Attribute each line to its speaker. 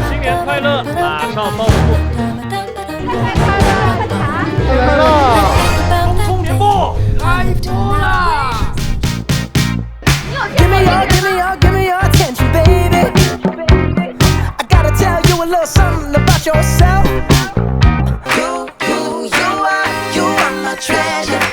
Speaker 1: 新年快乐，马上报复。匆匆年末，开播啦！
Speaker 2: Give me your attention, baby. I gotta tell you a little something about yourself. You are my treasure.